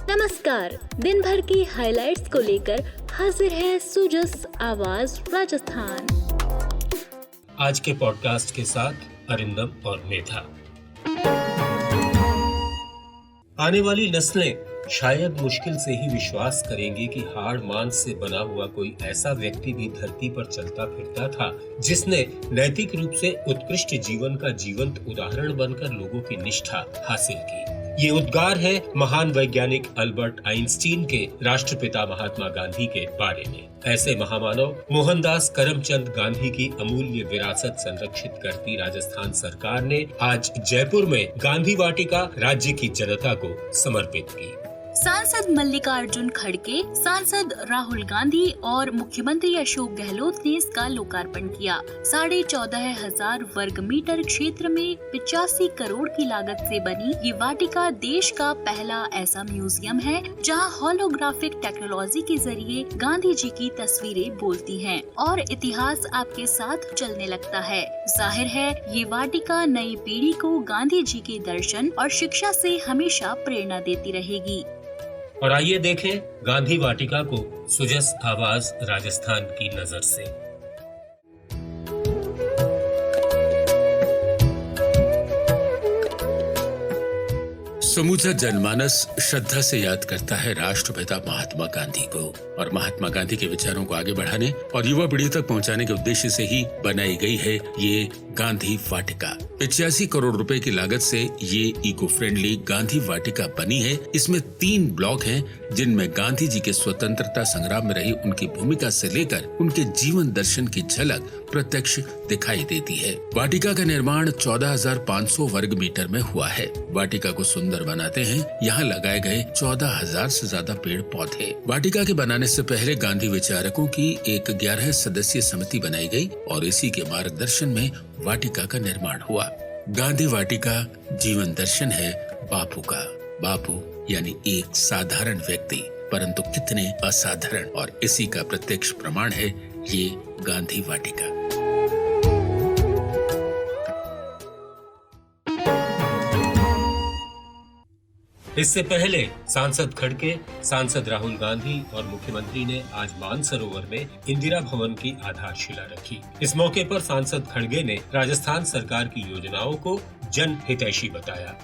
नमस्कार, दिन भर की हाइलाइट्स को लेकर हाजिर है सुजस आवाज राजस्थान। आज के पॉडकास्ट के साथ अरिंदम और मेधा। आने वाली नस्लें शायद मुश्किल से ही विश्वास करेंगे कि हाड़ मांस से बना हुआ कोई ऐसा व्यक्ति भी धरती पर चलता फिरता था जिसने नैतिक रूप से उत्कृष्ट जीवन का जीवंत उदाहरण बनकर लोगों की निष्ठा हासिल की। ये उद्गार है महान वैज्ञानिक अल्बर्ट आइंस्टीन के राष्ट्रपिता महात्मा गांधी के बारे में। ऐसे महामानव मोहनदास करमचंद गांधी की अमूल्य विरासत संरक्षित करती राजस्थान सरकार ने आज जयपुर में गांधी वाटिका राज्य की जनता को समर्पित की। सांसद मल्लिकार्जुन खड़गे, सांसद राहुल गांधी और मुख्यमंत्री अशोक गहलोत ने इसका लोकार्पण किया। 14,500 वर्ग मीटर क्षेत्र में 85 करोड़ की लागत से बनी ये वाटिका देश का पहला ऐसा म्यूजियम है जहां होलोग्राफिक टेक्नोलॉजी के जरिए गांधी जी की तस्वीरें बोलती हैं और इतिहास आपके साथ चलने लगता है। जाहिर है ये वाटिका नई पीढ़ी को गांधी जी के दर्शन और शिक्षा से हमेशा प्रेरणा देती रहेगी। और आइए देखें गांधी वाटिका को सुजस आवाज राजस्थान की नजर से। समूचा जनमानस श्रद्धा से याद करता है राष्ट्रपिता महात्मा गांधी को और महात्मा गांधी के विचारों को आगे बढ़ाने और युवा पीढ़ी तक पहुंचाने के उद्देश्य से ही बनाई गई है ये गांधी वाटिका। 85 करोड़ रुपए की लागत से ये इको फ्रेंडली गांधी वाटिका बनी है। इसमें 3 ब्लॉक हैं जिनमें गांधी जी के स्वतंत्रता संग्राम में रही उनकी भूमिका से लेकर उनके जीवन दर्शन की झलक प्रत्यक्ष दिखाई देती है। वाटिका का निर्माण 14,500 वर्ग मीटर में हुआ है। वाटिका को सुंदर बनाते हैं यहाँ लगाए गए 14,000 से ज्यादा पेड़ पौधे। वाटिका के बनाने से पहले गांधी विचारकों की एक 11 सदस्यीय समिति बनाई गई और इसी के मार्गदर्शन में वाटिका का निर्माण हुआ। गांधी वाटिका जीवन दर्शन है बापू का। बापू यानी एक साधारण व्यक्ति परंतु कितने असाधारण, और इसी का प्रत्यक्ष प्रमाण है ये गांधी वाटिका। इससे पहले सांसद खड़गे, सांसद राहुल गांधी और मुख्यमंत्री ने आज मानसरोवर में इंदिरा भवन की आधारशिला रखी। इस मौके पर सांसद खड़गे ने राजस्थान सरकार की योजनाओं को जन हितैषी बताया।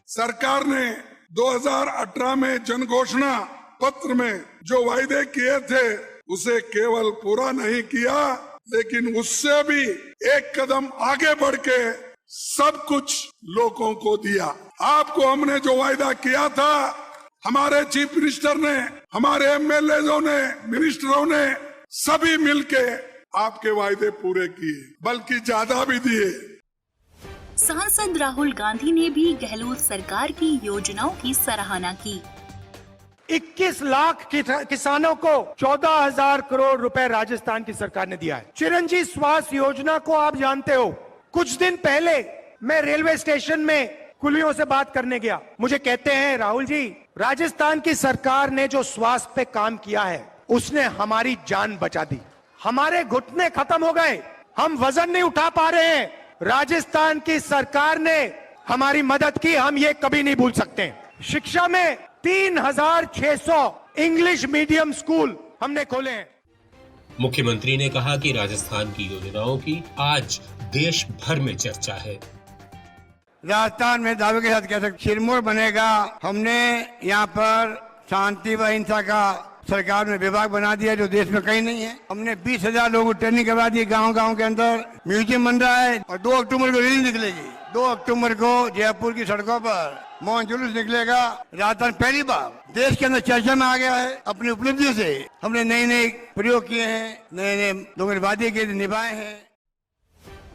सरकार ने 2018 में जन घोषणा पत्र में जो वायदे किए थे उसे केवल पूरा नहीं किया, लेकिन उससे भी एक कदम आगे बढ़ के सब कुछ लोगों को दिया। आपको हमने जो वायदा किया था, हमारे चीफ मिनिस्टर ने, हमारे एमएलएओं ने, मिनिस्टरों ने सभी मिलके आपके वायदे पूरे किए, बल्कि ज्यादा भी दिए। सांसद राहुल गांधी ने भी गहलोत सरकार की योजनाओं की सराहना की। 21 लाख किसानों को 14,000 करोड़ रुपए राजस्थान की सरकार ने दिया है। चिरंजीवी स्वास्थ्य योजना को आप जानते हो। कुछ दिन पहले मैं रेलवे स्टेशन में कुलियों से बात करने गया। मुझे कहते हैं, राहुल जी, राजस्थान की सरकार ने जो स्वास्थ्य पे काम किया है उसने हमारी जान बचा दी। हमारे घुटने खत्म हो गए, हम वजन नहीं उठा पा रहे हैं। राजस्थान की सरकार ने हमारी मदद की, हम ये कभी नहीं भूल सकते। शिक्षा में 3,600 इंग्लिश मीडियम स्कूल हमने खोले हैं। मुख्यमंत्री ने कहा कि राजस्थान की योजनाओं की आज देश भर में चर्चा है। राजस्थान में दावे के साथ कह सकते सिरमौर बनेगा। हमने यहाँ पर शांति व अहिंसा का सरकार ने विभाग बना दिया जो देश में कहीं नहीं है। हमने 20,000 लोगों को ट्रेनिंग करवा दी। गांव-गांव के अंदर म्यूजियम बन रहा है और 2 अक्टूबर को रैली निकलेगी। 2 अक्टूबर को जयपुर की सड़कों पर मौन जुलूस निकलेगा। राजस्थान पहली बार देश के अंदर चर्चा में आ गया है। अपनी उपलब्धियों से हमने नए प्रयोग किए हैं, नए लोगों ने वादे किए, निभाए हैं।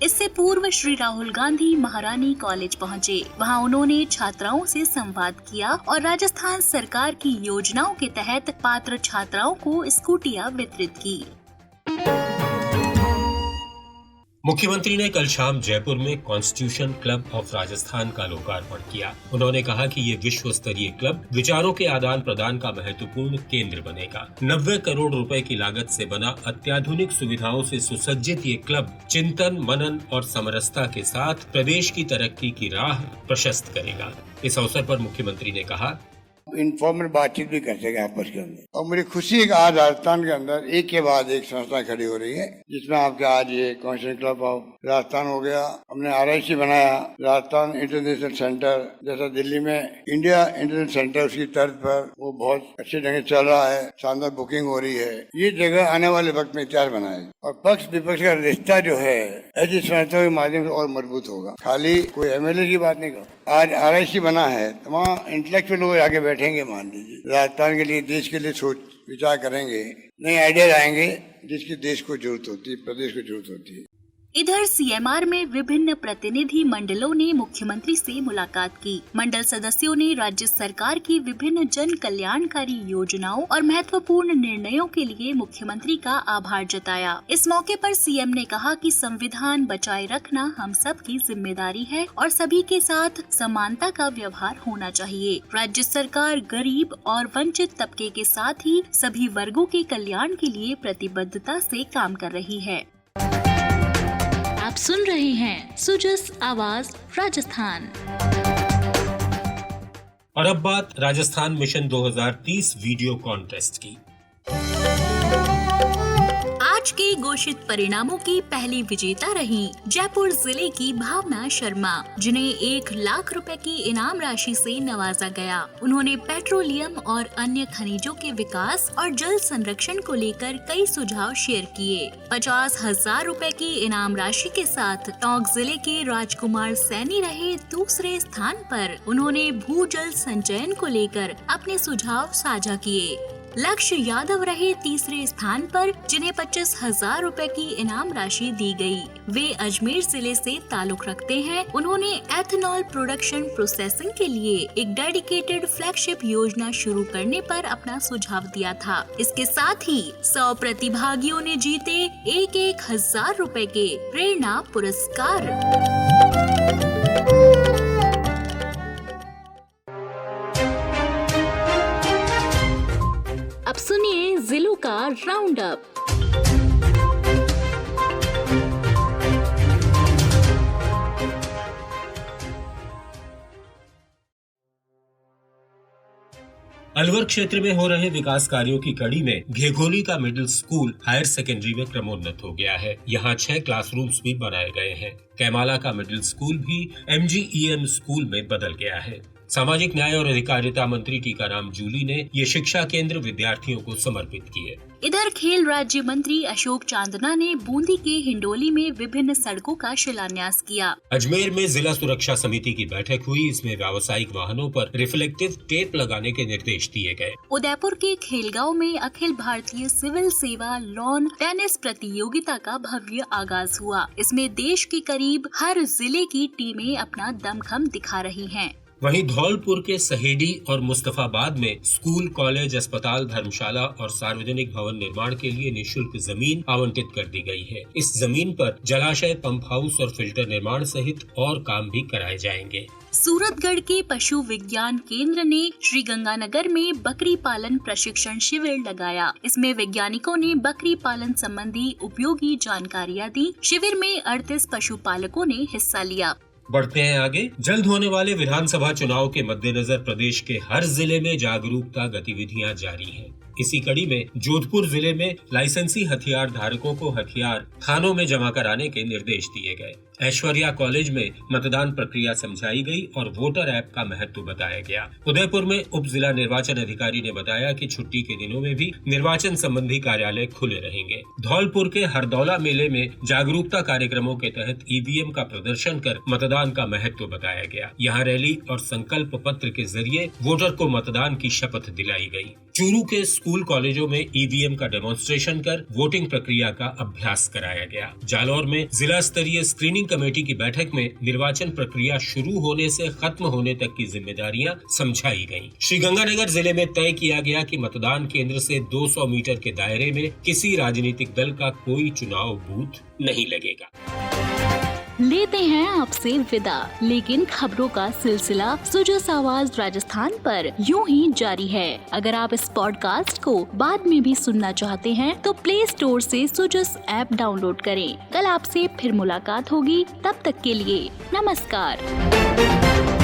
इससे पूर्व श्री राहुल गांधी महारानी कॉलेज पहुंचे। वहां उन्होंने छात्राओं से संवाद किया और राजस्थान सरकार की योजनाओं के तहत पात्र छात्राओं को स्कूटियां वितरित की। मुख्यमंत्री ने कल शाम जयपुर में कॉन्स्टिट्यूशन क्लब ऑफ राजस्थान का लोकार्पण किया। उन्होंने कहा कि ये विश्व स्तरीय क्लब विचारों के आदान प्रदान का महत्वपूर्ण केंद्र बनेगा। 90 करोड़ रुपए की लागत से बना अत्याधुनिक सुविधाओं से सुसज्जित ये क्लब चिंतन, मनन और समरसता के साथ प्रदेश की तरक्की की राह प्रशस्त करेगा। इस अवसर पर मुख्यमंत्री ने कहा, इनफॉर्मल बातचीत भी कर सके आपस के अंदर। और मुझे खुशी है कि आज राजस्थान के अंदर एक के बाद एक संस्था खड़ी हो रही है, जिसमें आपके आज ये कॉन्स्टिट्यूशन क्लब ऑफ राजस्थान हो गया, हमने RIC बनाया, राजस्थान इंटरनेशनल सेंटर, जैसा दिल्ली में इंडिया इंटरनेशनल सेंटर उसकी तर्ज पर वो बहुत अच्छे ढंग से चल रहा है, शानदार बुकिंग हो रही है। ये जगह आने वाले वक्त में इतिहास बनाएगी और पक्ष विपक्ष का रिश्ता जो है ऐसी संस्थाओं के माध्यम से और मजबूत होगा। खाली कोई MLA की बात नहीं करो, आज RIC बना है तो वहाँ इंटेलेक्चुअल लोग आगे बैठेंगे, मान लीजिए राजस्थान के लिए, देश के लिए सोच विचार करेंगे, नए आइडिया आएंगे जिसकी देश को जरूरत होती है, प्रदेश को जरूरत होती है। इधर CMR में विभिन्न प्रतिनिधि मंडलों ने मुख्यमंत्री से मुलाकात की। मंडल सदस्यों ने राज्य सरकार की विभिन्न जन कल्याणकारी योजनाओं और महत्वपूर्ण निर्णयों के लिए मुख्यमंत्री का आभार जताया। इस मौके पर CM ने कहा कि संविधान बचाए रखना हम सब की जिम्मेदारी है और सभी के साथ समानता का व्यवहार होना चाहिए। राज्य सरकार गरीब और वंचित तबके के साथ ही सभी वर्गों के कल्याण के लिए प्रतिबद्धता से काम कर रही है। आप सुन रहे हैं सुजस आवाज राजस्थान। और अब बात राजस्थान मिशन 2030 वीडियो कॉन्टेस्ट की। आज के घोषित परिणामों की पहली विजेता रही जयपुर जिले की भावना शर्मा, जिन्हें 1 लाख रुपए की इनाम राशि से नवाजा गया। उन्होंने पेट्रोलियम और अन्य खनिजों के विकास और जल संरक्षण को लेकर कई सुझाव शेयर किए। 50,000 रुपए की इनाम राशि के साथ टोंक जिले के राजकुमार सैनी रहे दूसरे स्थान पर। उन्होंने भूजल संचयन को लेकर अपने सुझाव साझा किए। लक्ष्य यादव रहे तीसरे स्थान पर, जिन्हें 25,000 रुपए की इनाम राशि दी गई। वे अजमेर जिले से ताल्लुक रखते हैं। उन्होंने एथेनॉल प्रोडक्शन प्रोसेसिंग के लिए एक डेडिकेटेड फ्लैगशिप योजना शुरू करने पर अपना सुझाव दिया था। इसके साथ ही 100 प्रतिभागियों ने जीते 1,000 रुपए के प्रेरणा पुरस्कार। अब सुनिए जिलों का राउंड अप। अलवर क्षेत्र में हो रहे विकास कार्यों की कड़ी में घेघोली का मिडिल स्कूल हायर सेकेंडरी में क्रमोन्नत हो गया है। यहाँ 6 क्लासरूम्स भी बनाए गए हैं। कैमाला का मिडिल स्कूल भी MGEM स्कूल में बदल गया है। सामाजिक न्याय और अधिकारिता मंत्री टीकाराम जूली ने ये शिक्षा केंद्र विद्यार्थियों को समर्पित किए। इधर खेल राज्य मंत्री अशोक चांदना ने बूंदी के हिंडोली में विभिन्न सड़कों का शिलान्यास किया। अजमेर में जिला सुरक्षा समिति की बैठक हुई। इसमें व्यावसायिक वाहनों पर रिफ्लेक्टिव टेप लगाने के निर्देश दिए गए। उदयपुर के खेलगांव में अखिल भारतीय सिविल सेवा लॉन टेनिस प्रतियोगिता का भव्य आगाज हुआ। इसमें देश के करीब हर जिले की टीमें अपना दमखम दिखा रही हैं। वहीं धौलपुर के सहेडी और मुस्तफाबाद में स्कूल, कॉलेज, अस्पताल, धर्मशाला और सार्वजनिक भवन निर्माण के लिए निःशुल्क जमीन आवंटित कर दी गई है। इस जमीन पर जलाशय, पंप हाउस और फिल्टर निर्माण सहित और काम भी कराए जाएंगे। सूरतगढ़ के पशु विज्ञान केंद्र ने श्रीगंगानगर में बकरी पालन प्रशिक्षण शिविर लगाया। इसमें वैज्ञानिकों ने बकरी पालन संबंधी उपयोगी जानकारियाँ दी। शिविर में 38 पशुपालकों ने हिस्सा लिया। बढ़ते हैं आगे। जल्द होने वाले विधानसभा चुनाव के मद्देनजर प्रदेश के हर जिले में जागरूकता गतिविधियां जारी हैं। इसी कड़ी में जोधपुर जिले में लाइसेंसी हथियार धारकों को हथियार थानों में जमा कराने के निर्देश दिए गए। ऐश्वर्या कॉलेज में मतदान प्रक्रिया समझाई गई और वोटर ऐप का महत्व बताया गया। उदयपुर में उप जिला निर्वाचन अधिकारी ने बताया कि छुट्टी के दिनों में भी निर्वाचन संबंधी कार्यालय खुले रहेंगे। धौलपुर के हरदौला मेले में जागरूकता कार्यक्रमों के तहत EVM का प्रदर्शन कर मतदान का महत्व बताया गया। यहाँ रैली और संकल्प पत्र के जरिए वोटर को मतदान की शपथ दिलाई गई। चूरू के स्कूल कॉलेजों में EVM का डेमोन्स्ट्रेशन कर वोटिंग प्रक्रिया का अभ्यास कराया गया। जालौर में जिला स्तरीय स्क्रीनिंग कमेटी की बैठक में निर्वाचन प्रक्रिया शुरू होने से खत्म होने तक की जिम्मेदारियां समझाई गयी। श्रीगंगानगर जिले में तय किया गया कि मतदान केंद्र से 200 मीटर के दायरे में किसी राजनीतिक दल का कोई चुनाव बूथ नहीं लगेगा। लेते हैं आपसे विदा, लेकिन खबरों का सिलसिला सुजस आवाज राजस्थान पर यूं ही जारी है। अगर आप इस पॉडकास्ट को बाद में भी सुनना चाहते हैं तो प्ले स्टोर से सुजस ऐप डाउनलोड करें। कल आपसे फिर मुलाकात होगी, तब तक के लिए नमस्कार।